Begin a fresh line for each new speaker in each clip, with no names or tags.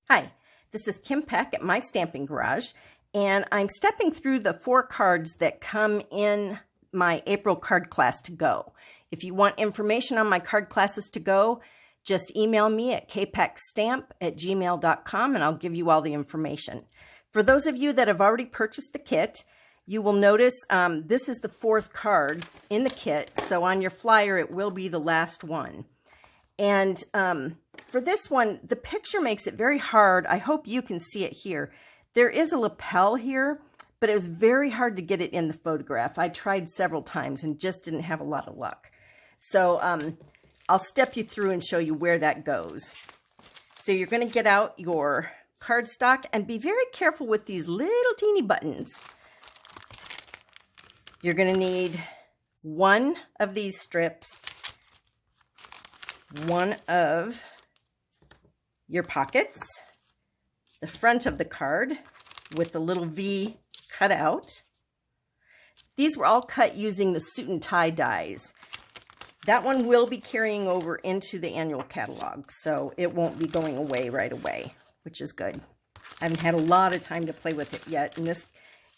Hi, this is Kim Peck at My Stamping Garage, and I'm stepping through the 4 cards that come in my April card class to go. If you want information on my card classes to go, just email me at kpeckstamp@gmail.com and I'll give you all the information. For those of you that have already purchased the kit, you will notice this is the 4th card in the kit, so on your flyer it will be the last one. And for this one, the picture makes it very hard. I hope you can see it here. There is a lapel here, but it was very hard to get it in the photograph. I tried several times and just didn't have a lot of luck. So I'll step you through and show you where that goes. So you're going to get out your cardstock and be very careful with these little teeny buttons. You're going to need one of these strips, one of your pockets, the front of the card with the little V cut out. These were all cut using the suit and tie dies. That one will be carrying over into the annual catalog, so it won't be going away right away, which is good. I haven't had a lot of time to play with it yet, and this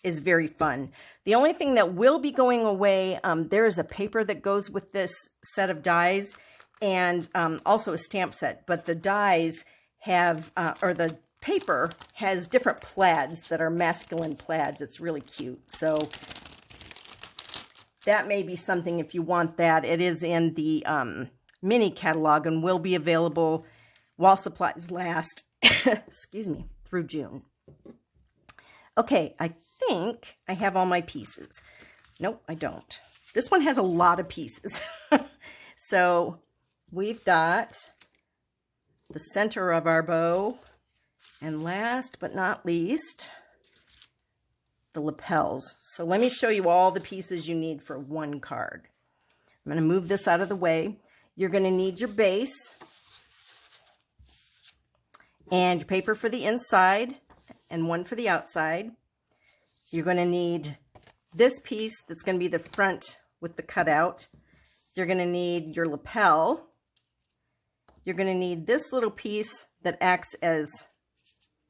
is very fun. The only thing that will be going away, there is a paper that goes with this set of dies, and also a stamp set, but the dies have, or the paper has different plaids that are masculine plaids. It's really cute. So that may be something if you want that. It is in the mini catalog and will be available while supplies last, excuse me, through June. Okay, I think I have all my pieces. Nope, I don't. This one has a lot of pieces. So we've got the center of our bow, and last but not least, the lapels. So let me show you all the pieces you need for one card. I'm going to move this out of the way. You're going to need your base and your paper for the inside and one for the outside. You're going to need this piece that's going to be the front with the cutout. You're going to need your lapel. You're going to need this little piece that acts as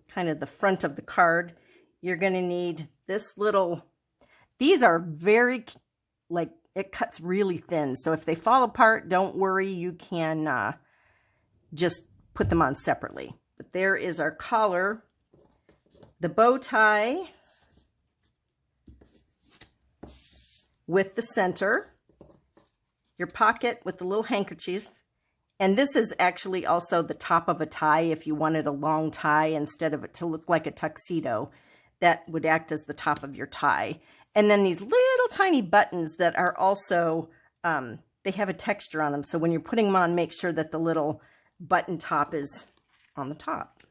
kind of the front of the card. You're going to need this little, these are very, like, it cuts really thin. So if they fall apart, don't worry, you can just put them on separately. But there is our collar, the bow tie with the center, your pocket with the little handkerchief. And this is actually also the top of a tie if you wanted a long tie instead of it to look like a tuxedo. That would act as the top of your tie. And then these little tiny buttons that are also, they have a texture on them. So when you're putting them on, make sure that the little button top is on the top.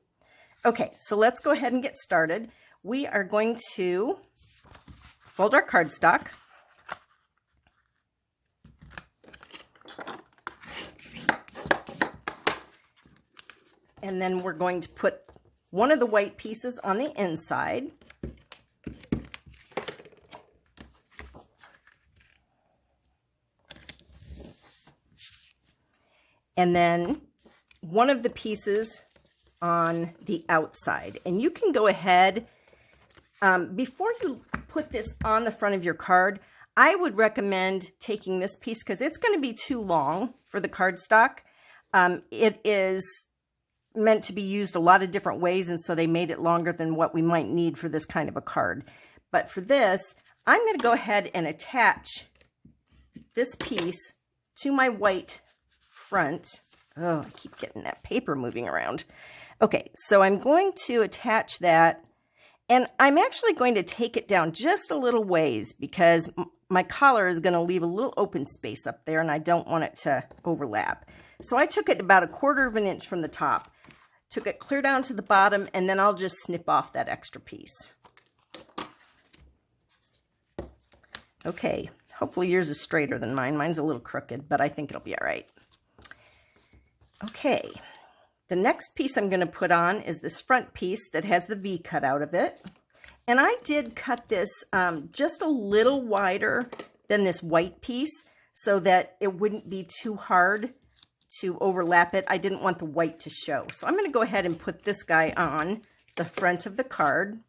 Okay, so let's go ahead and get started. We are going to fold our cardstock. And then we're going to put one of the white pieces on the inside. And then one of the pieces on the outside. And you can go ahead, before you put this on the front of your card, I would recommend taking this piece because it's going to be too long for the cardstock. It is meant to be used a lot of different ways, and so they made it longer than what we might need for this kind of a card. But for this, I'm going to go ahead and attach this piece to my white front. Oh, I keep getting that paper moving around. Okay, so I'm going to attach that, and I'm actually going to take it down just a little ways because my collar is going to leave a little open space up there, and I don't want it to overlap. So I took it about 1/4 of an inch from the top, took it clear down to the bottom, and then I'll just snip off that extra piece. Okay, hopefully yours is straighter than mine. Mine's a little crooked, but I think it'll be all right. Okay, the next piece I'm going to put on is this front piece that has the V cut out of it. And I did cut this just a little wider than this white piece so that it wouldn't be too hard to overlap it. I didn't want the white to show. So I'm going to go ahead and put this guy on the front of the card.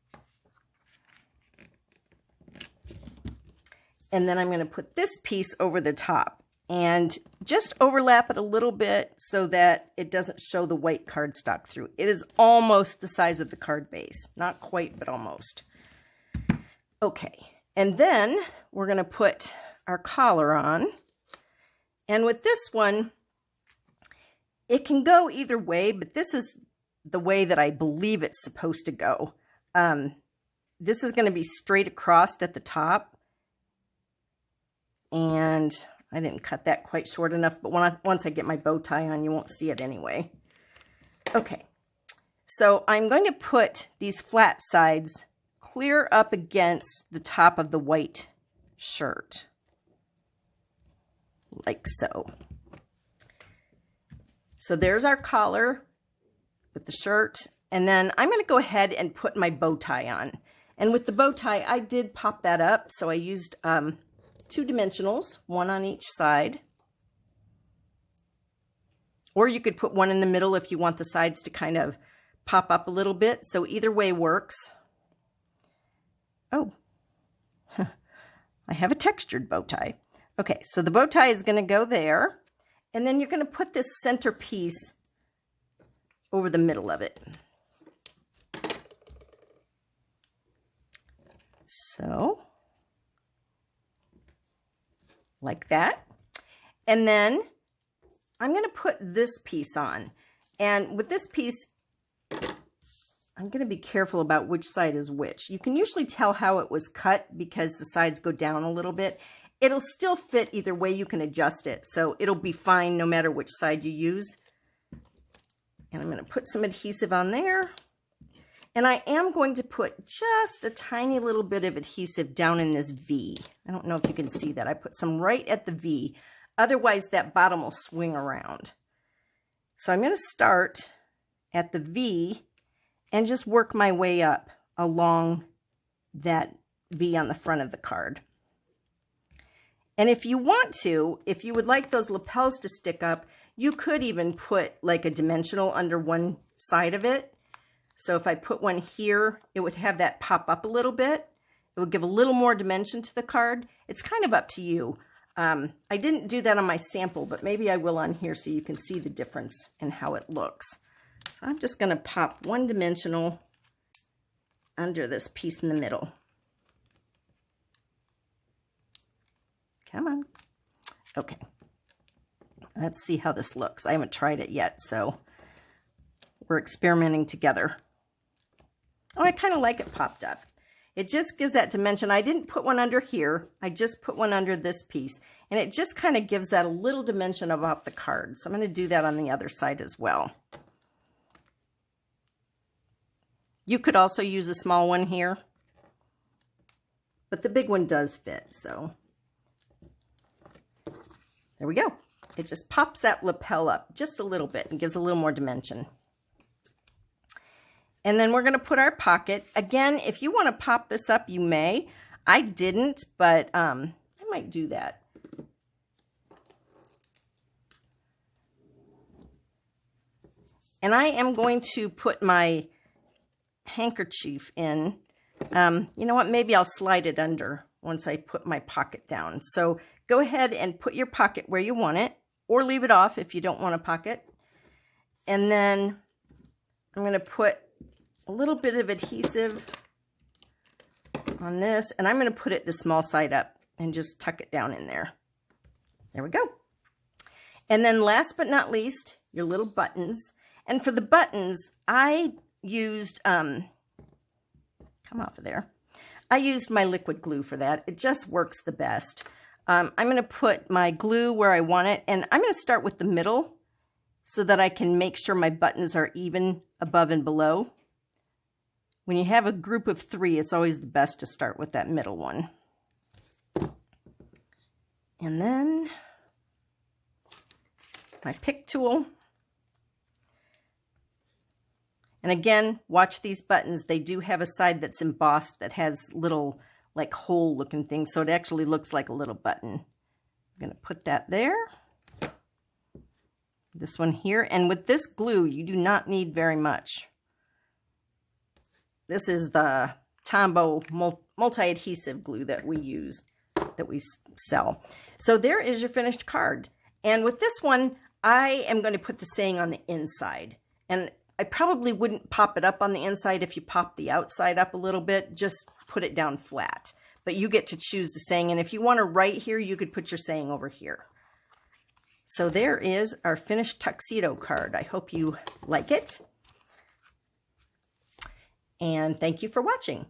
And then I'm going to put this piece over the top and just overlap it a little bit so that it doesn't show the white cardstock through. It is almost the size of the card base. Not quite, but almost. Okay, and then we're going to put our collar on. And with this one, it can go either way, but this is the way that I believe it's supposed to go. This is going to be straight across at the top. And I didn't cut that quite short enough, but once I get my bow tie on, you won't see it anyway. Okay, so I'm going to put these flat sides clear up against the top of the white shirt, like so. So there's our collar with the shirt, and then I'm going to go ahead and put my bow tie on. And with the bow tie, I did pop that up, so I used 2 dimensionals, 1 on each side. Or you could put 1 in the middle if you want the sides to kind of pop up a little bit. So either way works. Oh, I have a textured bow tie. Okay, so the bow tie is going to go there. And then you're going to put this center piece over the middle of it. So, like that. And then I'm going to put this piece on. And with this piece, I'm going to be careful about which side is which. You can usually tell how it was cut because the sides go down a little bit. It'll still fit either way. You can adjust it. So it'll be fine no matter which side you use. And I'm going to put some adhesive on there. And I am going to put just a tiny little bit of adhesive down in this V. I don't know if you can see that. I put some right at the V. Otherwise, that bottom will swing around. So I'm going to start at the V and just work my way up along that V on the front of the card. And if you want to, if you would like those lapels to stick up, you could even put like a dimensional under one side of it. So if I put one here, it would have that pop up a little bit. It would give a little more dimension to the card. It's kind of up to you. I didn't do that on my sample, but maybe I will on here so you can see the difference in how it looks. So I'm just going to pop one dimensional under this piece in the middle. Come on. Okay. Let's see how this looks. I haven't tried it yet, so we're experimenting together. Oh, I kind of like it popped up. It just gives that dimension. I didn't put one under here. I just put one under this piece. And it just kind of gives that a little dimension about the card. So I'm going to do that on the other side as well. You could also use a small one here. But the big one does fit, so there we go. It just pops that lapel up just a little bit and gives a little more dimension. And then we're going to put our pocket. Again, if you want to pop this up, you may. I didn't, but I might do that. And I am going to put my handkerchief in. You know what? Maybe I'll slide it under once I put my pocket down. So go ahead and put your pocket where you want it, or leave it off if you don't want a pocket. And then I'm going to put a little bit of adhesive on this, and I'm going to put it the small side up and just tuck it down in there. There we go. And then last but not least, your little buttons. And for the buttons, I used, come off of there. I used my liquid glue for that. It just works the best. I'm going to put my glue where I want it, and I'm going to start with the middle so that I can make sure my buttons are even above and below. When you have a group of 3, it's always the best to start with that middle one. And then my pick tool. And again, watch these buttons. They do have a side that's embossed that has little like hole looking things. So it actually looks like a little button. I'm going to put that there. This one here. And with this glue, you do not need very much. This is the Tombow multi-adhesive glue that we use, that we sell. So there is your finished card. And with this one, I am going to put the saying on the inside. And I probably wouldn't pop it up on the inside. If you pop the outside up a little bit, just put it down flat. But you get to choose the saying. And if you want to write here, you could put your saying over here. So there is our finished tuxedo card. I hope you like it. And thank you for watching.